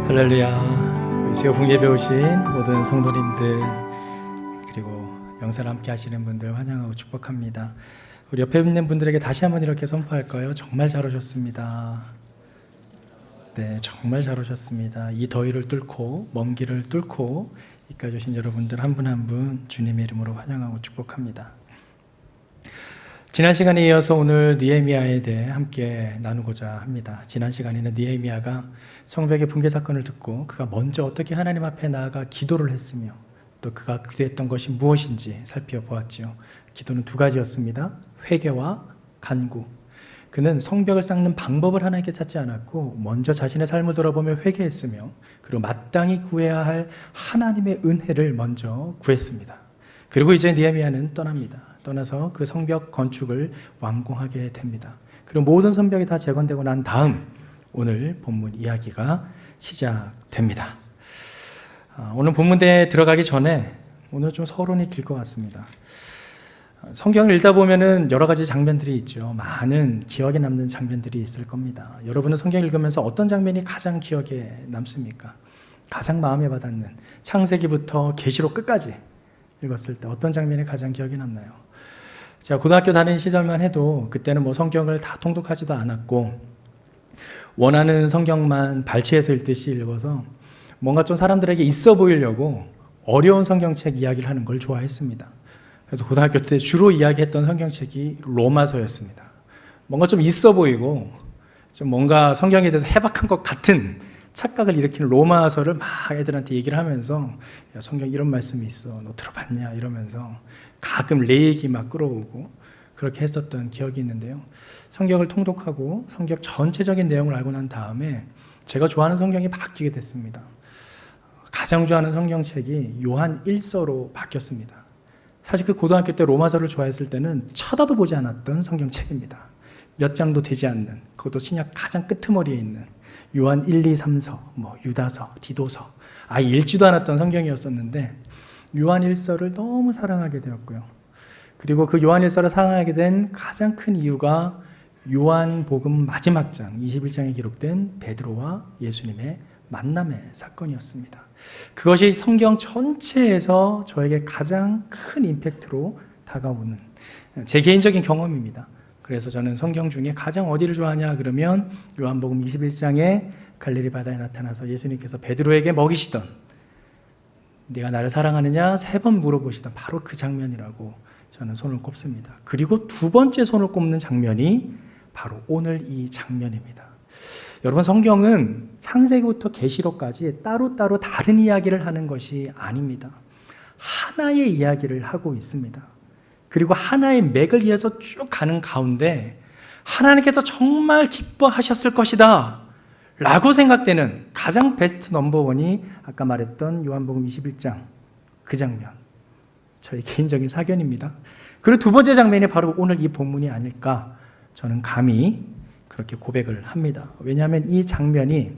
할렐루야. 주여 북예배 오신 모든 성도님들 그리고 영상 함께 하시는 분들 환영하고 축복합니다. 우리 옆에 있는 분들에게 다시 한번 이렇게 선포할까요? 정말 잘 오셨습니다. 네, 정말 잘 오셨습니다. 이 더위를 뚫고 먼 길을 뚫고 이까지 오신 여러분들 한 분 한 분 주님의 이름으로 환영하고 축복합니다. 지난 시간에 이어서 오늘 느헤미야에 대해 함께 나누고자 합니다. 지난 시간에는 느헤미야가 성벽의 붕괴 사건을 듣고 그가 먼저 어떻게 하나님 앞에 나아가 기도를 했으며 또 그가 기도했던 것이 무엇인지 살펴보았지요. 기도는 두 가지였습니다. 회개와 간구. 그는 성벽을 쌓는 방법을 하나님께 찾지 않았고 먼저 자신의 삶을 돌아보며 회개했으며 그리고 마땅히 구해야 할 하나님의 은혜를 먼저 구했습니다. 그리고 이제 느헤미야는 떠납니다. 떠나서 그 성벽 건축을 완공하게 됩니다. 그리고 모든 성벽이 다 재건되고 난 다음 오늘 본문 이야기가 시작됩니다. 오늘 본문에 들어가기 전에 오늘 좀 서론이 길 것 같습니다. 성경을 읽다 보면은 여러 가지 장면들이 있죠. 많은 기억에 남는 장면들이 있을 겁니다. 여러분은 성경 읽으면서 어떤 장면이 가장 기억에 남습니까? 가장 마음에 와닿는 창세기부터 계시록 끝까지 읽었을 때 어떤 장면이 가장 기억에 남나요? 제가 고등학교 다니는 시절만 해도 그때는 뭐 성경을 다 통독하지도 않았고 원하는 성경만 발췌해서 읽듯이 읽어서 뭔가 좀 사람들에게 있어 보이려고 어려운 성경책 이야기를 하는 걸 좋아했습니다. 그래서 고등학교 때 주로 이야기했던 성경책이 로마서였습니다. 뭔가 좀 있어 보이고 좀 뭔가 성경에 대해서 해박한 것 같은 착각을 일으키는 로마서를 막 애들한테 얘기를 하면서 야, 성경 이런 말씀이 있어. 너 들어봤냐? 이러면서 가끔 내 얘기 막 끌어오고 그렇게 했었던 기억이 있는데요. 성경을 통독하고 성경 전체적인 내용을 알고 난 다음에 제가 좋아하는 성경이 바뀌게 됐습니다. 가장 좋아하는 성경책이 요한 1서로 바뀌었습니다. 사실 그 고등학교 때 로마서를 좋아했을 때는 쳐다도 보지 않았던 성경책입니다. 몇 장도 되지 않는, 그것도 신약 가장 끄트머리에 있는 요한 1, 2, 3서, 유다서, 디도서 아예 읽지도 않았던 성경이었었는데 요한 1서를 너무 사랑하게 되었고요. 그리고 그 요한 1서를 사랑하게 된 가장 큰 이유가 요한복음 마지막 장 21장에 기록된 베드로와 예수님의 만남의 사건이었습니다. 그것이 성경 전체에서 저에게 가장 큰 임팩트로 다가오는 제 개인적인 경험입니다. 그래서 저는 성경 중에 가장 어디를 좋아하냐 그러면 요한복음 21장에 갈릴리 바다에 나타나서 예수님께서 베드로에게 먹이시던 네가 나를 사랑하느냐 3번 물어보시던 바로 그 장면이라고 저는 손을 꼽습니다. 그리고 두 번째 손을 꼽는 장면이 바로 오늘 이 장면입니다. 여러분, 성경은 창세기부터 계시록까지 따로따로 다른 이야기를 하는 것이 아닙니다. 하나의 이야기를 하고 있습니다. 그리고 하나의 맥을 이어서 쭉 가는 가운데 하나님께서 정말 기뻐하셨을 것이다 라고 생각되는 가장 베스트 넘버원이 아까 말했던 요한복음 21장 그 장면, 저의 개인적인 사견입니다. 그리고 두 번째 장면이 바로 오늘 이 본문이 아닐까 저는 감히 그렇게 고백을 합니다. 왜냐하면 이 장면이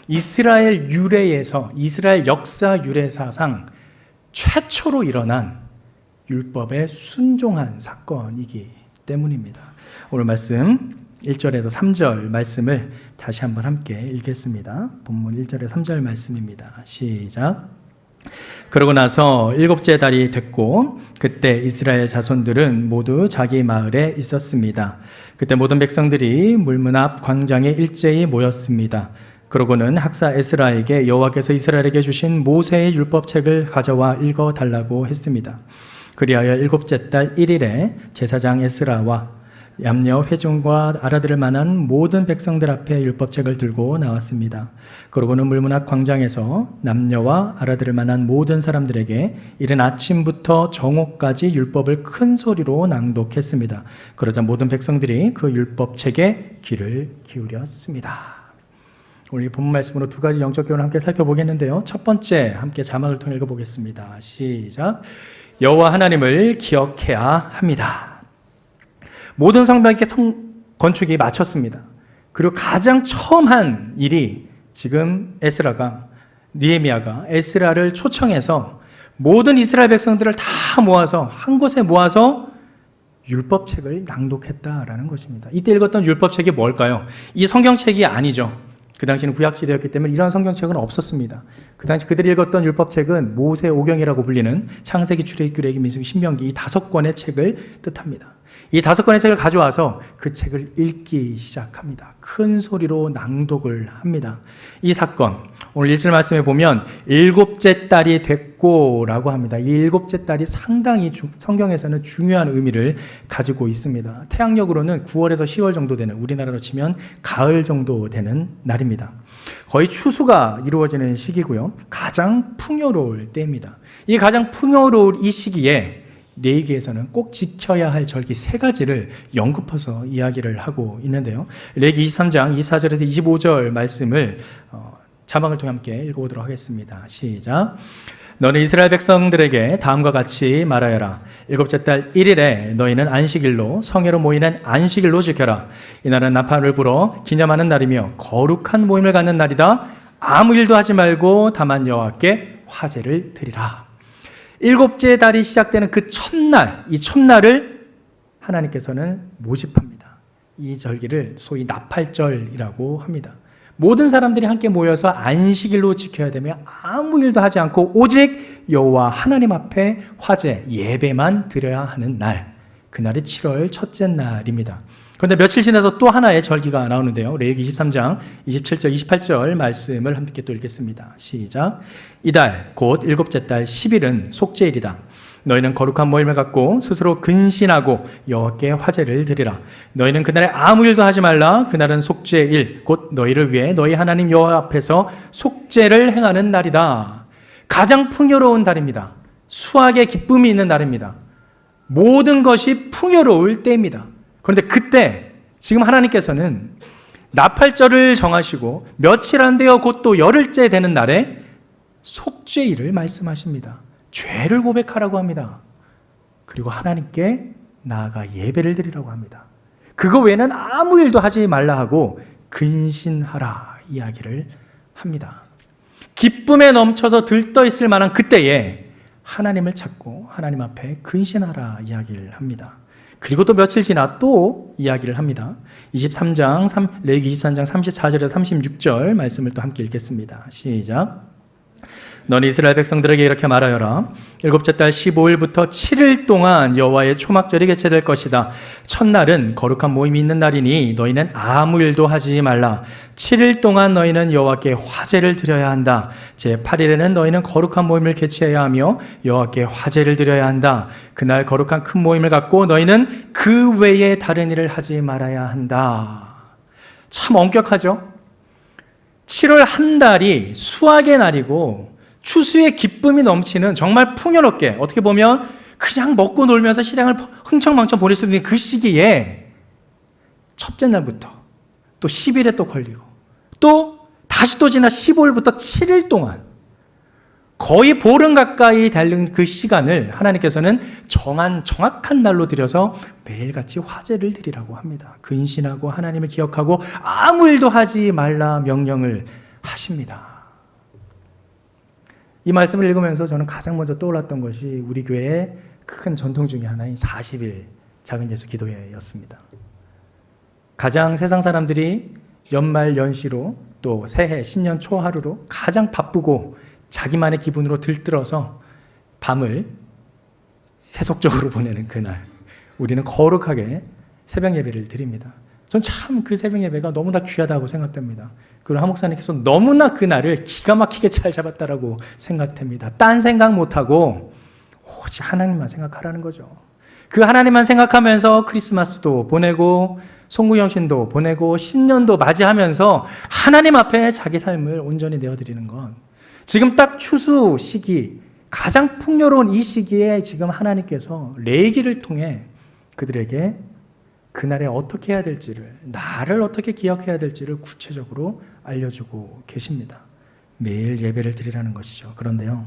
이스라엘 유래에서 이스라엘 역사 유래사상 최초로 일어난 율법에 순종한 사건이기 때문입니다. 오늘 말씀 1절에서 3절 말씀을 다시 한번 함께 읽겠습니다. 본문 1절에서 3절 말씀입니다. 시작. 그러고 나서 7째 달이 됐고 그때 이스라엘 자손들은 모두 자기 마을에 있었습니다. 그때 모든 백성들이 물문 앞 광장에 일제히 모였습니다. 그러고는 학사 에스라에게 여호와께서 이스라엘에게 주신 모세의 율법책을 가져와 읽어달라고 했습니다. 그리하여 7째 달 1일에 제사장 에스라와 얌녀 회중과 알아들을 만한 모든 백성들 앞에 율법책을 들고 나왔습니다. 그러고는 물문 앞 광장에서 남녀와 알아들을 만한 모든 사람들에게 이른 아침부터 정오까지 율법을 큰 소리로 낭독했습니다. 그러자 모든 백성들이 그 율법책에 귀를 기울였습니다. 오늘 이 본문 말씀으로 두 가지 영적 교훈을 함께 살펴보겠는데요. 첫 번째, 함께 자막을 통해 읽어보겠습니다. 시작. 여호와 하나님을 기억해야 합니다. 모든 성벽의 건축이 마쳤습니다. 그리고 가장 처음 한 일이 지금 느헤미야가 에스라를 초청해서 모든 이스라엘 백성들을 다 모아서 한 곳에 모아서 율법책을 낭독했다라는 것입니다. 이때 읽었던 율법책이 뭘까요? 이 성경책이 아니죠. 그 당시는 구약시대였기 때문에 이런 성경책은 없었습니다. 그 당시 그들이 읽었던 율법책은 모세 오경이라고 불리는 창세기, 출애굽기, 레위기, 민수기, 신명기 이 5권의 책을 뜻합니다. 이 5권의 책을 가져와서 그 책을 읽기 시작합니다. 큰 소리로 낭독을 합니다. 이 사건, 오늘 1절 말씀에 보면 7째 달이 됐고 라고 합니다. 이 7째 달이 상당히 성경에서는 중요한 의미를 가지고 있습니다. 태양력으로는 9월에서 10월 정도 되는, 우리나라로 치면 가을 정도 되는 날입니다. 거의 추수가 이루어지는 시기고요. 가장 풍요로울 때입니다. 이 가장 풍요로울 이 시기에 레위기에서는 꼭 지켜야 할 절기 3가지를 연급해서 이야기를 하고 있는데요. 레위기 23장 24절에서 25절 말씀을 자막을 통해 함께 읽어보도록 하겠습니다. 시작. 너는 이스라엘 백성들에게 다음과 같이 말하여라. 7째 달 1일에 너희는 안식일로 성회로 모이는 안식일로 지켜라. 이날은 나팔을 불어 기념하는 날이며 거룩한 모임을 갖는 날이다. 아무 일도 하지 말고 다만 여호와께 화제를 드리라. 7째 달이 시작되는 그 첫날, 이 첫날을 하나님께서는 모집합니다. 이 절기를 소위 나팔절이라고 합니다. 모든 사람들이 함께 모여서 안식일로 지켜야 되며 아무 일도 하지 않고 오직 여호와 하나님 앞에 화제, 예배만 드려야 하는 날, 그날이 7월 첫째 날입니다. 그런데 며칠 지나서 또 하나의 절기가 나오는데요. 레위기 23장 27절 28절 말씀을 함께 또 읽겠습니다. 시작. 이달 곧 7째 달 10일은 속죄일이다. 너희는 거룩한 모임을 갖고 스스로 근신하고 여호와께 화제를 드리라. 너희는 그날에 아무 일도 하지 말라. 그날은 속죄일 곧 너희를 위해 너희 하나님 여호와 앞에서 속죄를 행하는 날이다. 가장 풍요로운 달입니다. 수확의 기쁨이 있는 날입니다. 모든 것이 풍요로울 때입니다. 그런데 그때 지금 하나님께서는 나팔절을 정하시고 며칠 안 되어 곧 또 열흘째 되는 날에 속죄일을 말씀하십니다. 죄를 고백하라고 합니다. 그리고 하나님께 나아가 예배를 드리라고 합니다. 그거 외에는 아무 일도 하지 말라 하고 근신하라 이야기를 합니다. 기쁨에 넘쳐서 들떠있을 만한 그때에 하나님을 찾고 하나님 앞에 근신하라 이야기를 합니다. 그리고 또 며칠 지나 또 이야기를 합니다. 레위기 23장 34절에서 36절 말씀을 또 함께 읽겠습니다. 시작. 너는 이스라엘 백성들에게 이렇게 말하여라. 7째 달 15일부터 7일 동안 여호와의 초막절이 개최될 것이다. 첫날은 거룩한 모임이 있는 날이니 너희는 아무 일도 하지 말라. 7일 동안 너희는 여호와께 화제를 드려야 한다. 제8일에는 너희는 거룩한 모임을 개최해야 하며 여호와께 화제를 드려야 한다. 그날 거룩한 큰 모임을 갖고 너희는 그 외에 다른 일을 하지 말아야 한다. 참 엄격하죠? 7월 한 달이 수확의 날이고 추수의 기쁨이 넘치는 정말 풍요롭게, 어떻게 보면 그냥 먹고 놀면서 실행을 흥청망청 보낼 수 있는 그 시기에 첫째 날부터 또 10일에 또 걸리고 또 다시 또 지나 15일부터 7일 동안 거의 보름 가까이 달린 그 시간을 하나님께서는 정확한 날로 들여서 매일같이 화제를 드리라고 합니다. 근신하고 하나님을 기억하고 아무 일도 하지 말라 명령을 하십니다. 이 말씀을 읽으면서 저는 가장 먼저 떠올랐던 것이 우리 교회의 큰 전통 중에 하나인 40일 작은 예수 기도회였습니다. 가장 세상 사람들이 연말 연시로 또 새해 신년 초하루로 가장 바쁘고 자기만의 기분으로 들뜨러서 밤을 세속적으로 보내는 그날, 우리는 거룩하게 새벽 예배를 드립니다. 전 참 그 새벽 예배가 너무나 귀하다고 생각됩니다. 그리고 한 목사님께서 너무나 그날을 기가 막히게 잘 잡았다라고 생각됩니다. 딴 생각 못하고 오직 하나님만 생각하라는 거죠. 그 하나님만 생각하면서 크리스마스도 보내고 송구영신도 보내고 신년도 맞이하면서 하나님 앞에 자기 삶을 온전히 내어드리는 건, 지금 딱 추수 시기, 가장 풍요로운 이 시기에 지금 하나님께서 레위기를 통해 그들에게 그날에 어떻게 해야 될지를, 나를 어떻게 기억해야 될지를 구체적으로 알려주고 계십니다. 매일 예배를 드리라는 것이죠. 그런데요,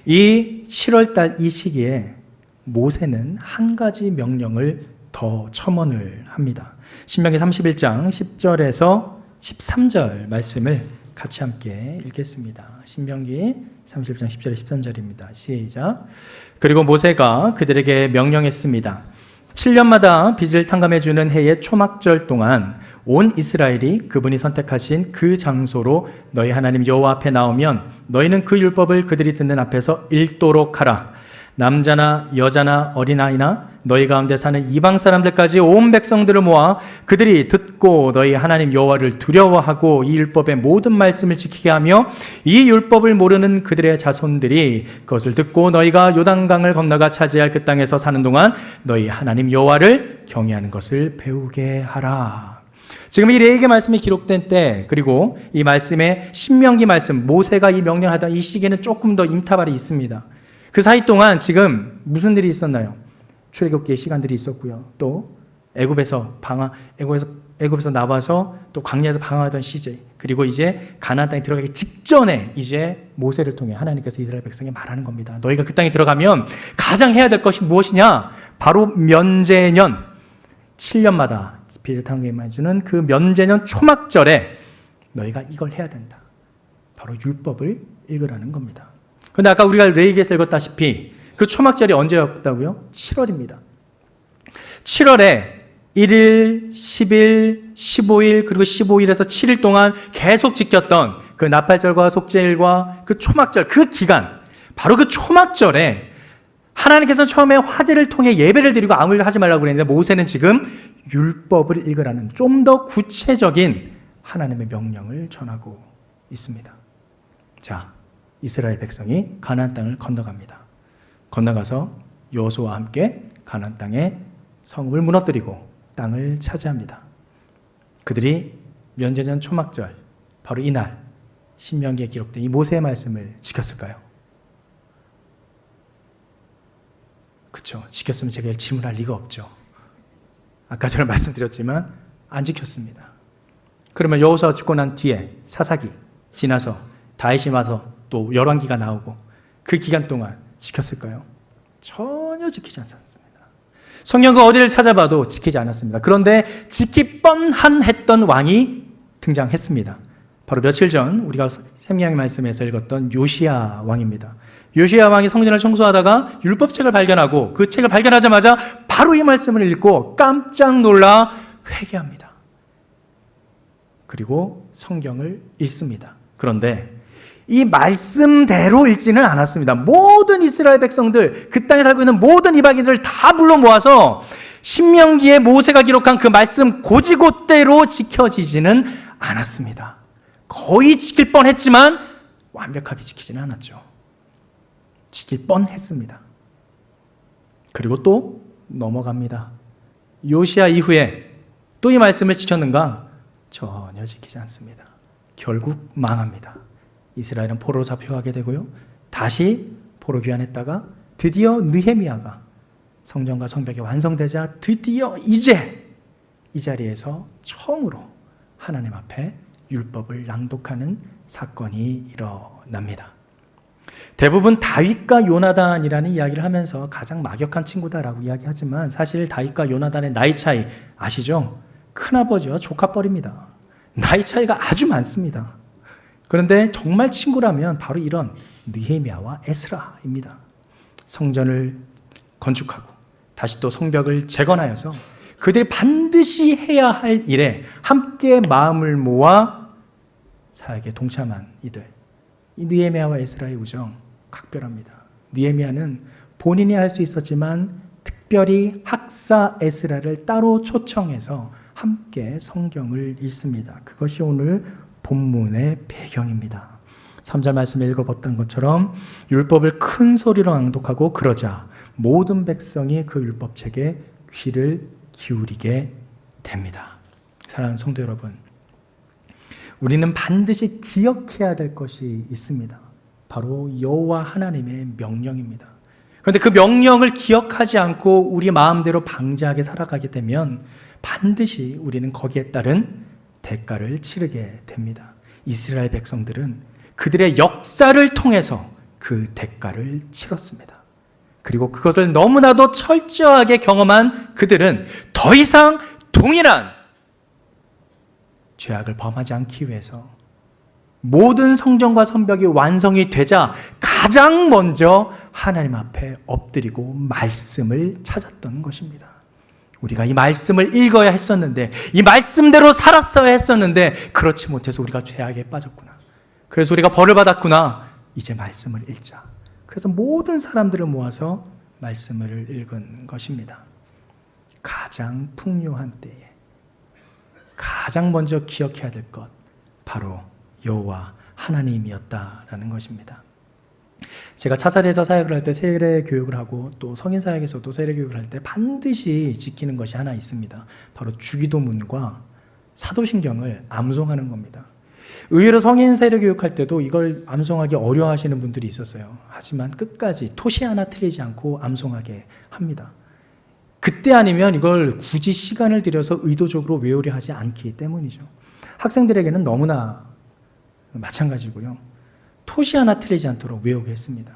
이 7월달 이 시기에 모세는 한 가지 명령을 더 첨언을 합니다. 신명기 31장 10절에서 13절 말씀을 같이 함께 읽겠습니다. 신명기 31장 10절에 13절입니다. 시작. 그리고 모세가 그들에게 명령했습니다. 7년마다 빚을 탕감해주는 해의 초막절 동안 온 이스라엘이 그분이 선택하신 그 장소로 너희 하나님 여호와 앞에 나오면 너희는 그 율법을 그들이 듣는 앞에서 읽도록 하라. 남자나 여자나 어린아이나 너희 가운데 사는 이방 사람들까지 온 백성들을 모아 그들이 듣고 너희 하나님 여호와를 두려워하고 이 율법의 모든 말씀을 지키게 하며 이 율법을 모르는 그들의 자손들이 그것을 듣고 너희가 요단강을 건너가 차지할 그 땅에서 사는 동안 너희 하나님 여호와를 경외하는 것을 배우게 하라. 지금 이 레위기 말씀이 기록된 때, 그리고 이 말씀의 신명기 말씀, 모세가 이 명령하던 이 시기는 조금 더 임타발이 있습니다. 그 사이 동안 지금 무슨 일이 있었나요? 출애굽기의 시간들이 있었고요. 또 애굽에서 나와서 또 광야에서 방황하던 시제, 그리고 이제 가나안 땅에 들어가기 직전에 이제 모세를 통해 하나님께서 이스라엘 백성에 말하는 겁니다. 너희가 그 땅에 들어가면 가장 해야 될 것이 무엇이냐? 바로 면제년 7년마다 비슷한 게 주는 그 면제년 초막절에 너희가 이걸 해야 된다. 바로 율법을 읽으라는 겁니다. 그런데 아까 우리가 레위기에서 읽었다시피 그 초막절이 언제였다고요? 7월입니다. 7월에 1일, 10일, 15일, 그리고 15일에서 7일 동안 계속 지켰던 그 나팔절과 속죄일과 그 초막절, 그 기간, 바로 그 초막절에 하나님께서는 처음에 화제를 통해 예배를 드리고 아무 일 하지 말라고 그랬는데 모세는 지금 율법을 읽으라는 좀 더 구체적인 하나님의 명령을 전하고 있습니다. 자, 이스라엘 백성이 가나안 땅을 건너갑니다. 건너가서 여호수아와 함께 가나안 땅에 성읍을 무너뜨리고 땅을 차지합니다. 그들이 면제년 초막절, 바로 이날 신명기에 기록된 이 모세의 말씀을 지켰을까요? 그렇죠. 지켰으면 제가 질문할 리가 없죠. 아까 전에 말씀드렸지만 안 지켰습니다. 그러면 여호수아가 죽고 난 뒤에 사사기 지나서 다윗이 와서 또 열왕기가 나오고 그 기간 동안 지켰을까요? 전혀 지키지 않았습니다. 성경 그 어디를 찾아봐도 지키지 않았습니다. 그런데 지키 뻔한 했던 왕이 등장했습니다. 바로 며칠 전 우리가 생명의 말씀에서 읽었던 요시야 왕입니다. 요시야 왕이 성전을 청소하다가 율법책을 발견하고 그 책을 발견하자마자 바로 이 말씀을 읽고 깜짝 놀라 회개합니다. 그리고 성경을 읽습니다. 그런데 이 말씀대로 읽지는 않았습니다. 모든 이스라엘 백성들, 그 땅에 살고 있는 모든 이방인들을 다 불러 모아서 신명기에 모세가 기록한 그 말씀 고지고대로 지켜지지는 않았습니다. 거의 지킬 뻔했지만 완벽하게 지키지는 않았죠. 지킬 뻔했습니다. 그리고 또 넘어갑니다. 요시야 이후에 또 이 말씀을 지켰는가? 전혀 지키지 않습니다. 결국 망합니다. 이스라엘은 포로로 잡혀가게 되고요. 다시 포로 귀환했다가 드디어 느헤미야가 성전과 성벽이 완성되자 드디어 이제 이 자리에서 처음으로 하나님 앞에 율법을 낭독하는 사건이 일어납니다. 대부분 다윗과 요나단이라는 이야기를 하면서 가장 막역한 친구다라고 이야기하지만 사실 다윗과 요나단의 나이 차이 아시죠? 큰아버지와 조카뻘입니다. 나이 차이가 아주 많습니다. 그런데 정말 친구라면 바로 이런 느헤미야와 에스라입니다. 성전을 건축하고 다시 또 성벽을 재건하여서 그들이 반드시 해야 할 일에 함께 마음을 모아 사역에 동참한 이들. 이 느헤미야와 에스라의 우정 각별합니다. 느헤미야는 본인이 할 수 있었지만 특별히 학사 에스라를 따로 초청해서 함께 성경을 읽습니다. 그것이 오늘 본문의 배경입니다. 3절 말씀에 읽어봤던 것처럼 율법을 큰 소리로 낭독하고 그러자 모든 백성이 그 율법책에 귀를 기울이게 됩니다. 사랑하는 성도 여러분, 우리는 반드시 기억해야 될 것이 있습니다. 바로 여호와 하나님의 명령입니다. 그런데 그 명령을 기억하지 않고 우리 마음대로 방자하게 살아가게 되면 반드시 우리는 거기에 따른 대가를 치르게 됩니다. 이스라엘 백성들은 그들의 역사를 통해서 그 대가를 치렀습니다. 그리고 그것을 너무나도 철저하게 경험한 그들은 더 이상 동일한 죄악을 범하지 않기 위해서 모든 성전과 성벽이 완성이 되자 가장 먼저 하나님 앞에 엎드리고 말씀을 찾았던 것입니다. 우리가 이 말씀을 읽어야 했었는데, 이 말씀대로 살았어야 했었는데 그렇지 못해서 우리가 죄악에 빠졌구나. 그래서 우리가 벌을 받았구나. 이제 말씀을 읽자. 그래서 모든 사람들을 모아서 말씀을 읽은 것입니다. 가장 풍요한 때에 가장 먼저 기억해야 될 것, 바로 여호와 하나님이었다라는 것입니다. 제가 차사리에서 사역을 할 때 세례 교육을 하고 또 성인 사역에서도 세례 교육을 할 때 반드시 지키는 것이 하나 있습니다. 바로 주기도문과 사도신경을 암송하는 겁니다. 의외로 성인 세례 교육할 때도 이걸 암송하기 어려워하시는 분들이 있었어요. 하지만 끝까지 토시 하나 틀리지 않고 암송하게 합니다. 그때 아니면 이걸 굳이 시간을 들여서 의도적으로 외우려 하지 않기 때문이죠. 학생들에게는 너무나 마찬가지고요. 토시 하나 틀리지 않도록 외우게 했습니다.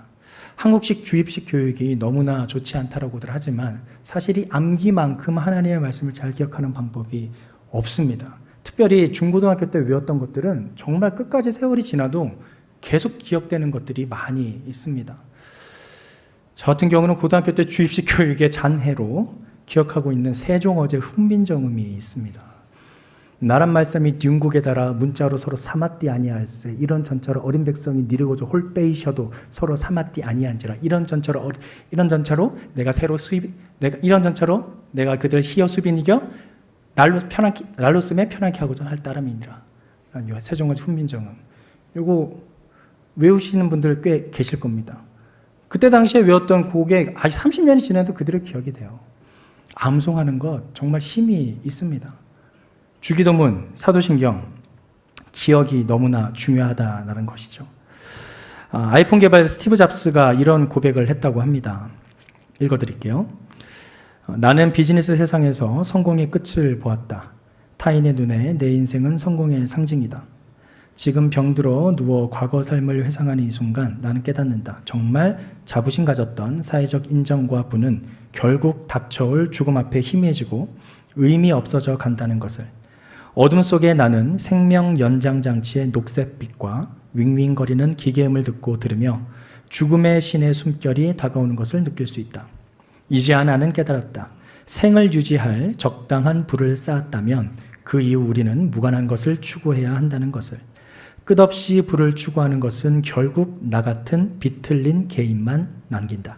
한국식 주입식 교육이 너무나 좋지 않다고들 하지만 사실 이 암기만큼 하나님의 말씀을 잘 기억하는 방법이 없습니다. 특별히 중고등학교 때 외웠던 것들은 정말 끝까지 세월이 지나도 계속 기억되는 것들이 많이 있습니다. 저 같은 경우는 고등학교 때 주입식 교육의 잔해로 기억하고 있는 세종어제 훈민정음이 있습니다. 나란 말씀이 뉘국에 달아 문자로 서로 사맞디 아니할세. 이런 전차로 어린 백성이 니르고저 홀빼이셔도 서로 사맞디 아니한지라. 이런 전차로 내가 그들 시어 수빈 이겨 날로 쓰매 편하게 하고자 할 따름이니라. 세종어제 훈민정음. 이거 외우시는 분들 꽤 계실 겁니다. 그때 당시에 외웠던 곡에 아직 30년이 지나도 그대로 기억이 돼요. 암송하는 것 정말 힘이 있습니다. 주기도문, 사도신경, 기억이 너무나 중요하다는 것이죠. 아이폰 개발 스티브 잡스가 이런 고백을 했다고 합니다. 읽어드릴게요. 나는 비즈니스 세상에서 성공의 끝을 보았다. 타인의 눈에 내 인생은 성공의 상징이다. 지금 병들어 누워 과거 삶을 회상하는 이 순간 나는 깨닫는다. 정말 자부심 가졌던 사회적 인정과 부는 결국 닥쳐올 죽음 앞에 희미해지고 의미 없어져 간다는 것을. 어둠 속에 나는 생명 연장 장치의 녹색빛과 윙윙거리는 기계음을 듣고 들으며 죽음의 신의 숨결이 다가오는 것을 느낄 수 있다. 이제야 나는 깨달았다. 생을 유지할 적당한 불을 쌓았다면 그 이후 우리는 무관한 것을 추구해야 한다는 것을. 끝없이 불을 추구하는 것은 결국 나 같은 비틀린 개인만 남긴다.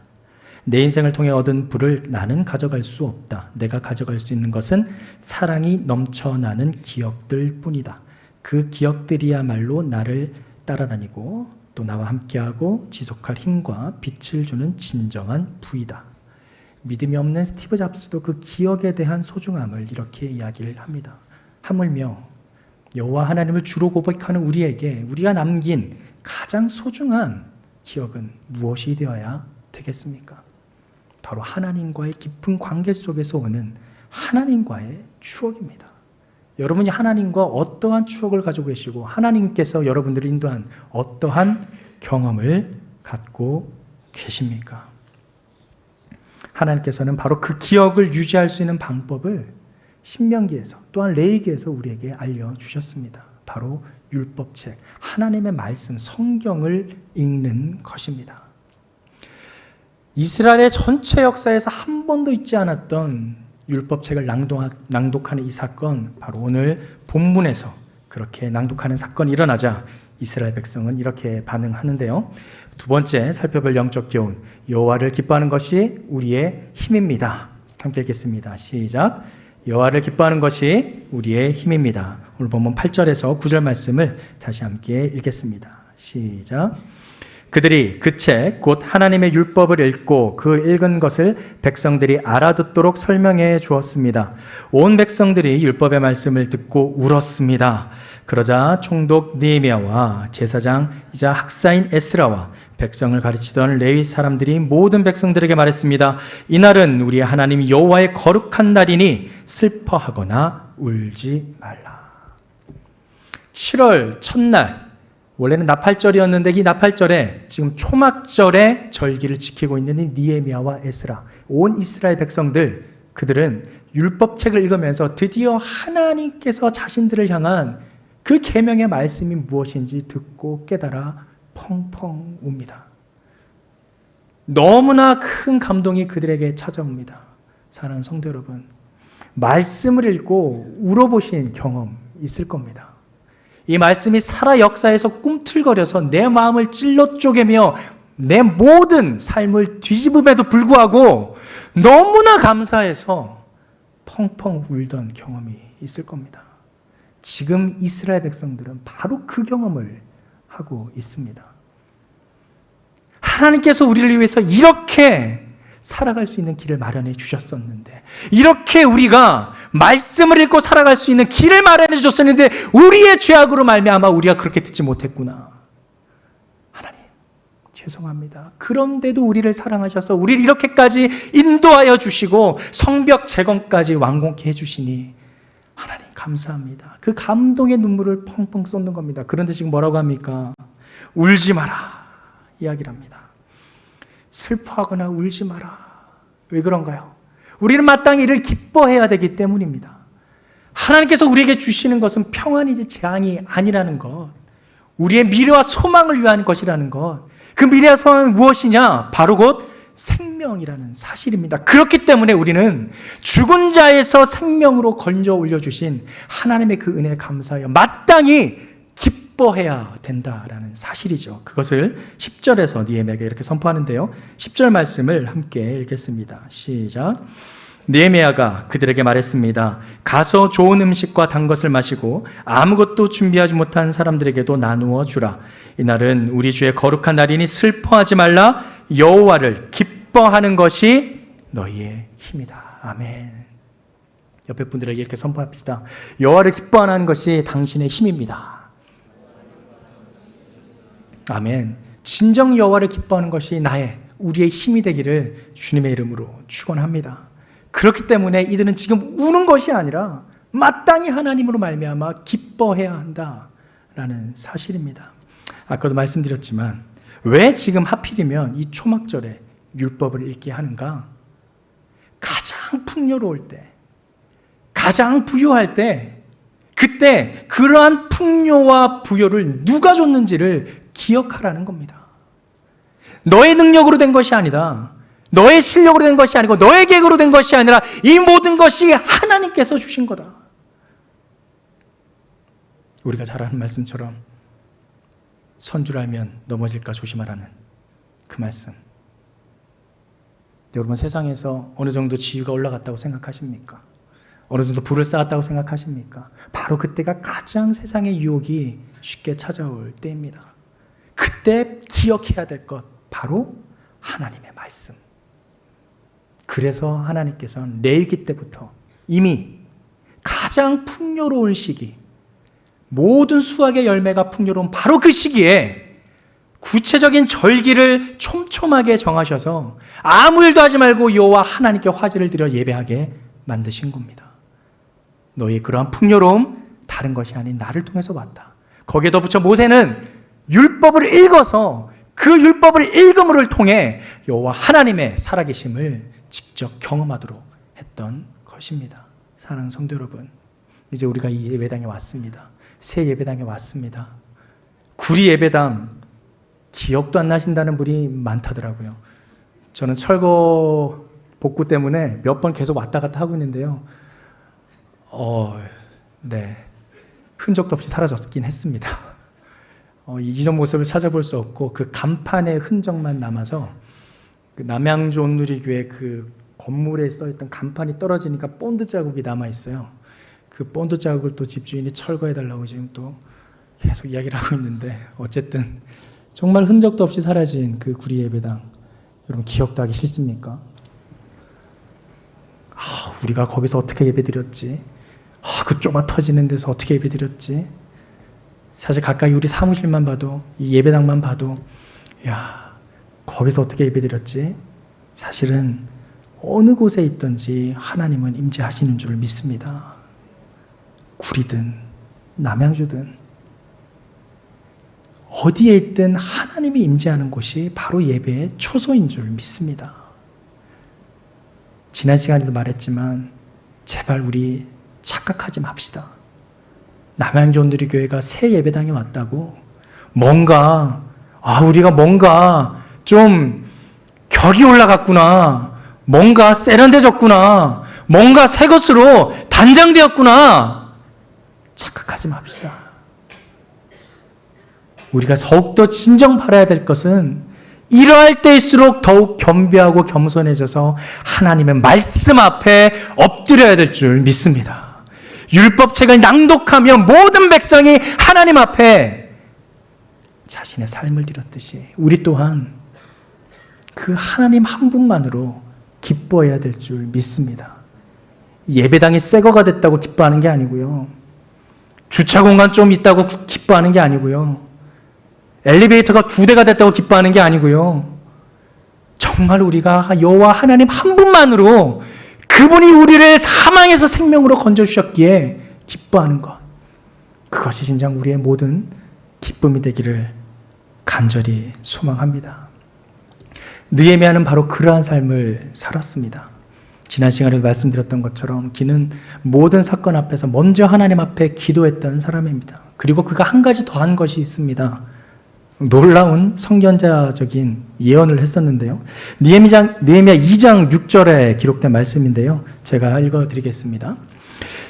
내 인생을 통해 얻은 불을 나는 가져갈 수 없다. 내가 가져갈 수 있는 것은 사랑이 넘쳐나는 기억들 뿐이다. 그 기억들이야말로 나를 따라다니고 또 나와 함께하고 지속할 힘과 빛을 주는 진정한 부이다. 믿음이 없는 스티브 잡스도 그 기억에 대한 소중함을 이렇게 이야기를 합니다. 하물며 여호와 하나님을 주로 고백하는 우리에게 우리가 남긴 가장 소중한 기억은 무엇이 되어야 되겠습니까? 바로 하나님과의 깊은 관계 속에서 오는 하나님과의 추억입니다. 여러분이 하나님과 어떠한 추억을 가지고 계시고 하나님께서 여러분들을 인도한 어떠한 경험을 갖고 계십니까? 하나님께서는 바로 그 기억을 유지할 수 있는 방법을 신명기에서 또한 레위기에서 우리에게 알려주셨습니다. 바로 율법책, 하나님의 말씀, 성경을 읽는 것입니다. 이스라엘의 전체 역사에서 한 번도 있지 않았던 율법책을 낭독하는 이 사건, 바로 오늘 본문에서 그렇게 낭독하는 사건이 일어나자 이스라엘 백성은 이렇게 반응하는데요. 두 번째 살펴볼 영적 교훈, 여호와를 기뻐하는 것이 우리의 힘입니다. 함께 읽겠습니다. 시작. 여호와를 기뻐하는 것이 우리의 힘입니다. 오늘 본문 8절에서 9절 말씀을 다시 함께 읽겠습니다. 시작. 그들이 그 책 곧 하나님의 율법을 읽고 그 읽은 것을 백성들이 알아듣도록 설명해 주었습니다. 온 백성들이 율법의 말씀을 듣고 울었습니다. 그러자 총독 느헤미야와 제사장이자 학사인 에스라와 백성을 가르치던 레위 사람들이 모든 백성들에게 말했습니다. 이날은 우리의 하나님 여호와의 거룩한 날이니 슬퍼하거나 울지 말라. 7월 첫날, 원래는 나팔절이었는데 이 나팔절에 지금 초막절의 절기를 지키고 있는 이 느헤미야와 에스라, 온 이스라엘 백성들, 그들은 율법책을 읽으면서 드디어 하나님께서 자신들을 향한 그 계명의 말씀이 무엇인지 듣고 깨달아 펑펑 웁니다. 너무나 큰 감동이 그들에게 찾아옵니다. 사랑하는 성도 여러분, 말씀을 읽고 울어보신 경험 있을 겁니다. 이 말씀이 살아 역사에서 꿈틀거려서 내 마음을 찔러 쪼개며 내 모든 삶을 뒤집음에도 불구하고 너무나 감사해서 펑펑 울던 경험이 있을 겁니다. 지금 이스라엘 백성들은 바로 그 경험을 하고 있습니다. 하나님께서 우리를 위해서 이렇게 살아갈 수 있는 길을 마련해 주셨었는데, 이렇게 우리가 말씀을 읽고 살아갈 수 있는 길을 마련해 주셨었는데 우리의 죄악으로 말미암아 우리가 그렇게 듣지 못했구나. 하나님 죄송합니다. 그런데도 우리를 사랑하셔서 우리를 이렇게까지 인도하여 주시고 성벽 재건까지 완공케 해주시니 하나님 감사합니다. 그 감동의 눈물을 펑펑 쏟는 겁니다. 그런데 지금 뭐라고 합니까? 울지 마라 이야기를 합니다. 슬퍼하거나 울지 마라. 왜 그런가요? 우리는 마땅히 이를 기뻐해야 되기 때문입니다. 하나님께서 우리에게 주시는 것은 평안이지 재앙이 아니라는 것, 우리의 미래와 소망을 위한 것이라는 것, 그 미래와 소망은 무엇이냐? 바로 곧 생명이라는 사실입니다. 그렇기 때문에 우리는 죽은 자에서 생명으로 건져 올려주신 하나님의 그 은혜에 감사하여 마땅히 기뻐해야 된다라는 사실이죠. 그것을 10절에서 느헤미야에게 이렇게 선포하는데요. 10절 말씀을 함께 읽겠습니다. 시작. 느헤미야가 그들에게 말했습니다. 가서 좋은 음식과 단 것을 마시고 아무것도 준비하지 못한 사람들에게도 나누어 주라. 이날은 우리 주의 거룩한 날이니 슬퍼하지 말라. 여호와를 기뻐하는 것이 너희의 힘이다. 아멘. 옆에 분들에게 이렇게 선포합시다. 여호와를 기뻐하는 것이 당신의 힘입니다. 아멘. 진정 여호와를 기뻐하는 것이 우리의 힘이 되기를 주님의 이름으로 축원합니다. 그렇기 때문에 이들은 지금 우는 것이 아니라 마땅히 하나님으로 말미암아 기뻐해야 한다라는 사실입니다. 아까도 말씀드렸지만 왜 지금 하필이면 이 초막절에 율법을 읽게 하는가? 가장 풍요로울 때, 가장 부유할 때, 그때 그러한 풍요와 부여를 누가 줬는지를 기억하라는 겁니다. 너의 능력으로 된 것이 아니다. 너의 실력으로 된 것이 아니고 너의 계획으로 된 것이 아니라 이 모든 것이 하나님께서 주신 거다. 우리가 잘 아는 말씀처럼 선줄 알면 넘어질까 조심하라는 그 말씀. 여러분 세상에서 어느 정도 지위가 올라갔다고 생각하십니까? 어느 정도 부를 쌓았다고 생각하십니까? 바로 그때가 가장 세상의 유혹이 쉽게 찾아올 때입니다. 그때 기억해야 될 것 바로 하나님의 말씀. 그래서 하나님께서는 레위기 때부터 이미 가장 풍요로운 시기, 모든 수확의 열매가 풍요로운 바로 그 시기에 구체적인 절기를 촘촘하게 정하셔서 아무 일도 하지 말고 여호와 하나님께 화제를 드려 예배하게 만드신 겁니다. 너희 그러한 풍요로움 다른 것이 아닌 나를 통해서 왔다. 거기에 덧붙여 모세는 율법을 읽어서 그 율법을 읽음을 통해 여호와 하나님의 살아계심을 직접 경험하도록 했던 것입니다. 사랑하는 성도 여러분, 이제 우리가 이 예배당에 왔습니다. 새 예배당에 왔습니다. 구리 예배당 기억도 안 나신다는 분이 많다더라고요. 저는 철거 복구 때문에 몇 번 계속 왔다 갔다 하고 있는데요. 네, 흔적도 없이 사라졌긴 했습니다. 이전 모습을 찾아볼 수 없고 그 간판의 흔적만 남아서 그 남양주 온누리교회 그 건물에 써있던 간판이 떨어지니까 본드 자국이 남아 있어요. 그 본드 자국을 또 집주인이 철거해달라고 지금 또 계속 이야기를 하고 있는데, 어쨌든 정말 흔적도 없이 사라진 그 구리 예배당, 여러분 기억도 하기 싫습니까? 우리가 거기서 어떻게 예배드렸지? 그 좁아 터지는 데서 어떻게 예배드렸지? 사실 가까이 우리 사무실만 봐도, 이 예배당만 봐도, 거기서 어떻게 예배드렸지? 사실은 어느 곳에 있든지 하나님은 임재하시는 줄 믿습니다. 구리든 남양주든 어디에 있든 하나님이 임재하는 곳이 바로 예배의 초소인 줄 믿습니다. 지난 시간에도 말했지만 제발 우리 착각하지 맙시다. 남양주 온누리교회가 새 예배당에 왔다고 우리가 뭔가 좀 격이 올라갔구나, 뭔가 세련돼졌구나, 뭔가 새 것으로 단장되었구나 착각하지 맙시다. 우리가 더욱더 진정 바라야 될 것은 이러할 때일수록 더욱 겸비하고 겸손해져서 하나님의 말씀 앞에 엎드려야 될 줄 믿습니다. 율법책을 낭독하며 모든 백성이 하나님 앞에 자신의 삶을 드렸듯이 우리 또한 그 하나님 한 분만으로 기뻐해야 될 줄 믿습니다. 예배당이 새 거가 됐다고 기뻐하는 게 아니고요. 주차 공간 좀 있다고 기뻐하는 게 아니고요. 엘리베이터가 2대가 됐다고 기뻐하는 게 아니고요. 정말 우리가 여호와 하나님 한 분만으로 그분이 우리를 사망에서 생명으로 건져주셨기에 기뻐하는 것. 그것이 진정 우리의 모든 기쁨이 되기를 간절히 소망합니다. 느헤미야는 바로 그러한 삶을 살았습니다. 지난 시간에도 말씀드렸던 것처럼 그는 모든 사건 앞에서 먼저 하나님 앞에 기도했던 사람입니다. 그리고 그가 한 가지 더 한 것이 있습니다. 놀라운 선견자적인 예언을 했었는데요. 느헤미야 2장 6절에 기록된 말씀인데요. 제가 읽어드리겠습니다.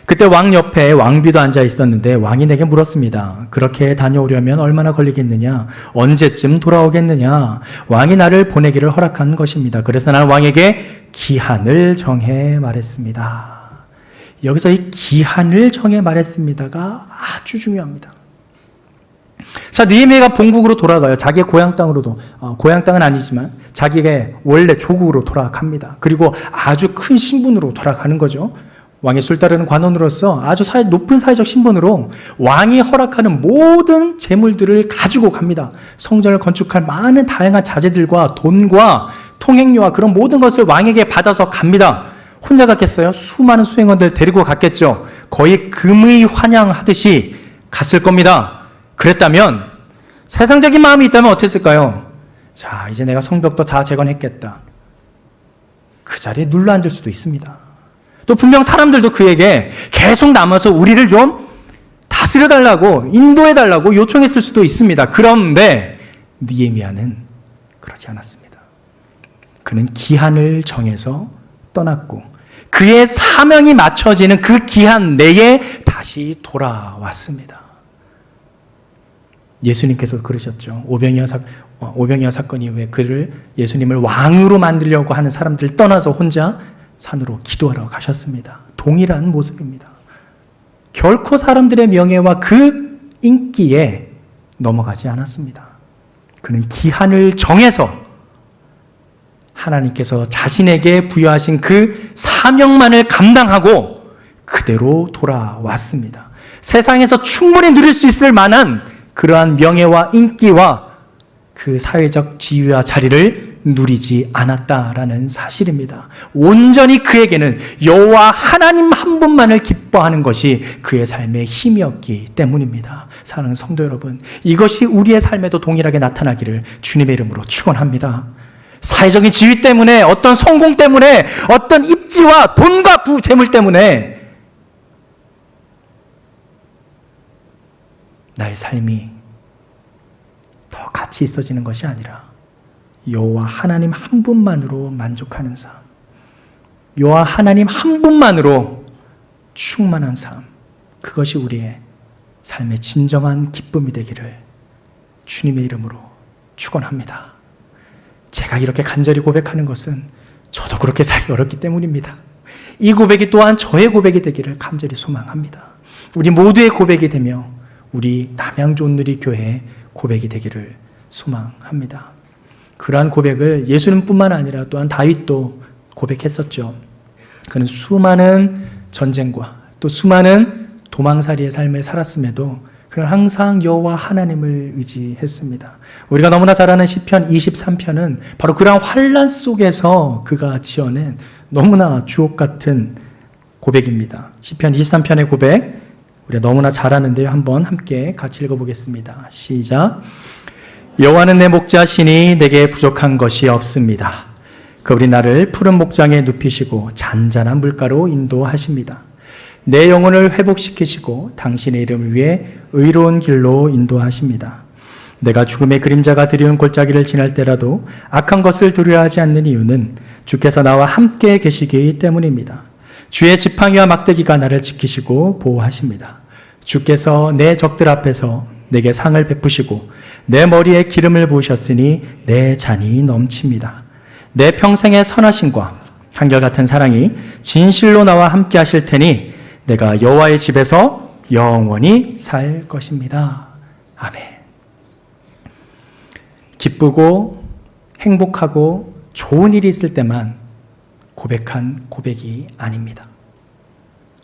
그때 왕 옆에 왕비도 앉아 있었는데 왕이 내게 물었습니다. 그렇게 다녀오려면 얼마나 걸리겠느냐? 언제쯤 돌아오겠느냐? 왕이 나를 보내기를 허락한 것입니다. 그래서 나는 왕에게 기한을 정해 말했습니다. 여기서 이 기한을 정해 말했습니다가 아주 중요합니다. 자, 느헤미야가 본국으로 돌아가요. 자기의 고향 땅으로도, 고향 땅은 아니지만 자기의 원래 조국으로 돌아갑니다. 그리고 아주 큰 신분으로 돌아가는 거죠. 왕의 술따르는 관원으로서 아주 높은 사회적 신분으로 왕이 허락하는 모든 재물들을 가지고 갑니다. 성전을 건축할 많은 다양한 자재들과 돈과 통행료와 그런 모든 것을 왕에게 받아서 갑니다. 혼자 갔겠어요? 수많은 수행원들 데리고 갔겠죠. 거의 금의 환영하듯이 갔을 겁니다. 그랬다면 세상적인 마음이 있다면 어땠을까요? 자, 이제 내가 성벽도 다 재건했겠다. 그 자리에 눌러앉을 수도 있습니다. 또 분명 사람들도 그에게 계속 남아서 우리를 좀 다스려달라고 인도해달라고 요청했을 수도 있습니다. 그런데 느헤미야는 그러지 않았습니다. 그는 기한을 정해서 떠났고 그의 사명이 맞춰지는 그 기한 내에 다시 돌아왔습니다. 예수님께서 그러셨죠. 오병이어 사건 이후에 예수님을 왕으로 만들려고 하는 사람들을 떠나서 혼자 산으로 기도하러 가셨습니다. 동일한 모습입니다. 결코 사람들의 명예와 그 인기에 넘어가지 않았습니다. 그는 기한을 정해서 하나님께서 자신에게 부여하신 그 사명만을 감당하고 그대로 돌아왔습니다. 세상에서 충분히 누릴 수 있을 만한 그러한 명예와 인기와 그 사회적 지위와 자리를 누리지 않았다라는 사실입니다. 온전히 그에게는 여호와 하나님 한 분만을 기뻐하는 것이 그의 삶의 힘이었기 때문입니다. 사랑하는 성도 여러분, 이것이 우리의 삶에도 동일하게 나타나기를 주님의 이름으로 축원합니다. 사회적인 지위 때문에, 어떤 성공 때문에, 어떤 입지와 돈과 재물 때문에 나의 삶이 더 가치 있어지는 것이 아니라 여호와 하나님 한 분만으로 만족하는 삶, 여호와 하나님 한 분만으로 충만한 삶, 그것이 우리의 삶의 진정한 기쁨이 되기를 주님의 이름으로 축원합니다. 제가 이렇게 간절히 고백하는 것은 저도 그렇게 살기 어렵기 때문입니다. 이 고백이 또한 저의 고백이 되기를 간절히 소망합니다. 우리 모두의 고백이 되며 우리 남양주온누리 교회의 고백이 되기를 소망합니다. 그러한 고백을 예수님뿐만 아니라 또한 다윗도 고백했었죠. 그는 수많은 전쟁과 또 수많은 도망살이의 삶을 살았음에도 그는 항상 여호와 하나님을 의지했습니다. 우리가 너무나 잘 아는 시편 23편은 바로 그러한 환난 속에서 그가 지어낸 너무나 주옥 같은 고백입니다. 시편 23편의 고백 우리가 너무나 잘 아는데요. 한번 함께 같이 읽어보겠습니다. 시작. 여호와는 내 목자시니 내게 부족한 것이 없습니다. 그분이 나를 푸른 목장에 눕히시고 잔잔한 물가로 인도하십니다. 내 영혼을 회복시키시고 당신의 이름을 위해 의로운 길로 인도하십니다. 내가 죽음의 그림자가 드리운 골짜기를 지날 때라도 악한 것을 두려워하지 않는 이유는 주께서 나와 함께 계시기 때문입니다. 주의 지팡이와 막대기가 나를 지키시고 보호하십니다. 주께서 내 적들 앞에서 내게 상을 베푸시고 내 머리에 기름을 부으셨으니 내 잔이 넘칩니다. 내 평생의 선하심과 한결같은 사랑이 진실로 나와 함께 하실 테니 내가 여호와의 집에서 영원히 살 것입니다. 아멘. 기쁘고 행복하고 좋은 일이 있을 때만 고백한 고백이 아닙니다.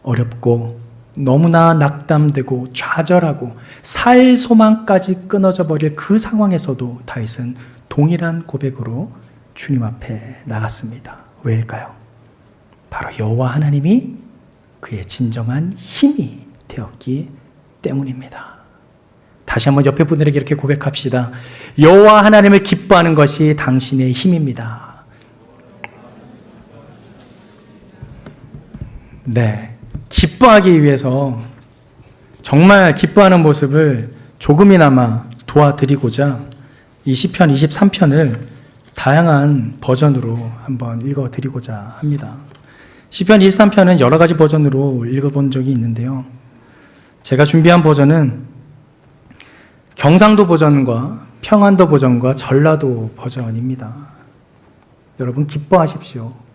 어렵고 너무나 낙담되고 좌절하고 살 소망까지 끊어져 버릴 그 상황에서도 다윗은 동일한 고백으로 주님 앞에 나갔습니다. 왜일까요? 바로 여호와 하나님이 그의 진정한 힘이 되었기 때문입니다. 다시 한번 옆에 분들에게 이렇게 고백합시다. 여호와 하나님을 기뻐하는 것이 당신의 힘입니다. 네, 기뻐하기 위해서 정말 기뻐하는 모습을 조금이나마 도와드리고자 이 시편 23편을 다양한 버전으로 한번 읽어드리고자 합니다. 시편 23편은 여러 가지 버전으로 읽어본 적이 있는데요. 제가 준비한 버전은 경상도 버전과 평안도 버전과 전라도 버전입니다. 여러분 기뻐하십시오.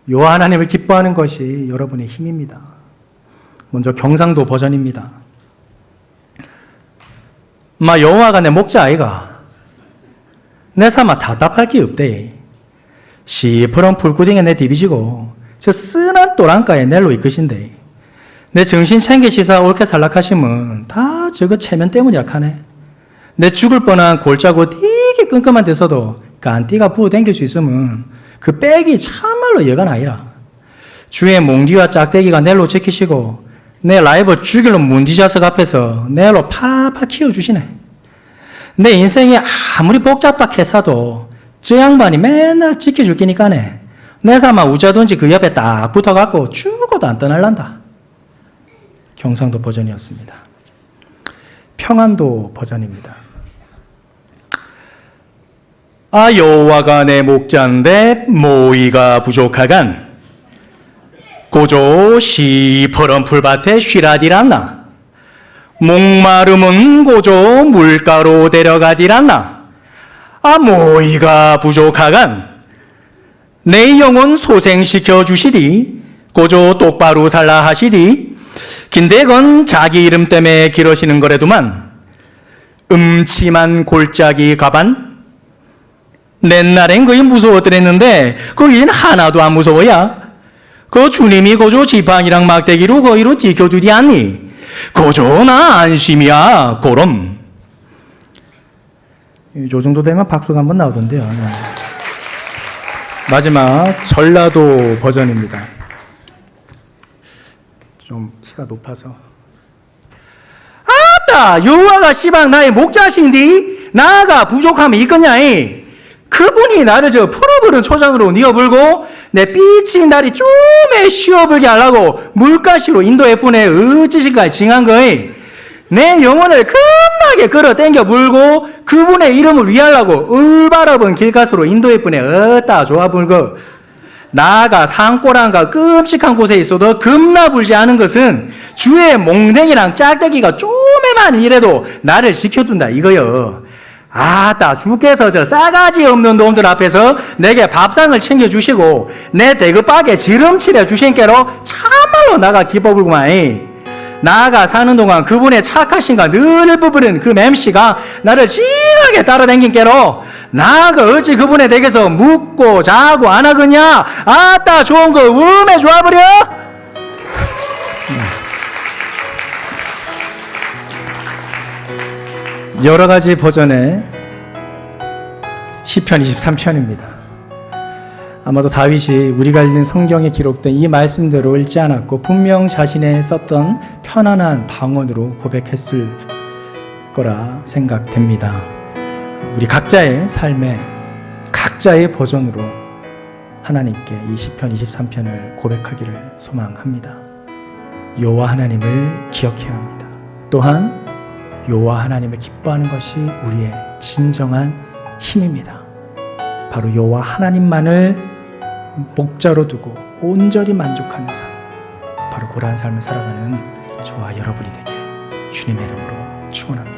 여호와 하나님을 기뻐하는 것이 여러분의 힘입니다. 먼저 경상도 버전입니다. 마 여호와가 내 목자 아이가 내 삶아 답답할 게 없대. 시퍼런 풀구덩이에 내 디비지고 저 쓰난 또랑가에 낼로 이끄신대. 내 정신 챙기시사 옳게 살락하시면 다 저거 체면 때문이라 하네. 내 죽을 뻔한 골짜고 되게 끈끈한 데서도 깐띠가 부어 당길 수 있으면 그 백이 참말로 여간 아니라. 주의 몽디와 짝대기가 낼로 지키시고 내 라이벌 죽일로 문디자석 앞에서 낼로 팍팍 키워주시네. 내 인생이 아무리 복잡다 해서도 저 양반이 맨날 지켜줄 끼니까네. 내 삶아 우자든지 그 옆에 딱 붙어갖고 죽어도 안 떠날란다. 경상도 버전이었습니다. 평안도 버전입니다. 아 여호와가 내 목자인데 모이가 부족하간 고조 시퍼런 풀밭에 쉬라디란나. 목마름은 고조 물가로 데려가디란나. 아 모이가 부족하간 내 영혼 소생시켜 주시디. 고조 똑바로 살라 하시디. 긴데건 자기 이름 때문에 기러시는 거래도만. 음침한 골짜기 가반 옛날엔 거의 무서웠더랬는데 거긴 하나도 안 무서워야. 그 주님이 고조 지팡이랑 막대기로 거기로 지켜주디 않니? 고조 나 안심이야 고럼. 요 정도 되면 박수가 한번 나오던데요. 네. 마지막 전라도 버전입니다. 좀 키가 높아서. 아따 여호와가 시방 나의 목자신디 나가 부족하면 있겠냐이. 그분이 나를 저 풀어버린 초장으로 뉘어불고 내 삐친 다리 쪼매 씌워불게 하려고 물가시로 인도해 보내 어찌시까지 징한 거이. 내 영혼을 겁나게 끌어 당겨 불고 그분의 이름을 위하려고 을바라본 길가스로 인도해 보내 어따 좋아 불고. 나가 산골한가 끔찍한 곳에 있어도 겁나 불지 않은 것은 주의 몽댕이랑 짝대기가 쪼매만 이래도 나를 지켜준다 이거요. 아따 주께서 저 싸가지 없는 놈들 앞에서 내게 밥상을 챙겨주시고 내 대급박에 지름칠해 주신께로 참말로 나가 기뻐불구만. 나가 사는 동안 그분의 착하신가 늘 부부는 그 맴씨가 나를 진하게 따라다닌께로 나가 어찌 그분의 댁에서 묵고 자고 안 하겠냐. 아따 좋은 거 음에 좋아버려. 여러 가지 버전의 시편 23편입니다. 아마도 다윗이 우리가 읽는 성경에 기록된 이 말씀대로 읽지 않았고 분명 자신의 썼던 편안한 방언으로 고백했을 거라 생각됩니다. 우리 각자의 삶에 각자의 버전으로 하나님께 이 시편 23편을 고백하기를 소망합니다. 여호와 하나님을 기억해야 합니다. 또한 여호와 하나님을 기뻐하는 것이 우리의 진정한 힘입니다. 바로 여호와 하나님만을 목자로 두고 온전히 만족하는 삶. 바로 그러한 삶을 살아가는 저와 여러분이 되길 주님의 이름으로 축원합니다.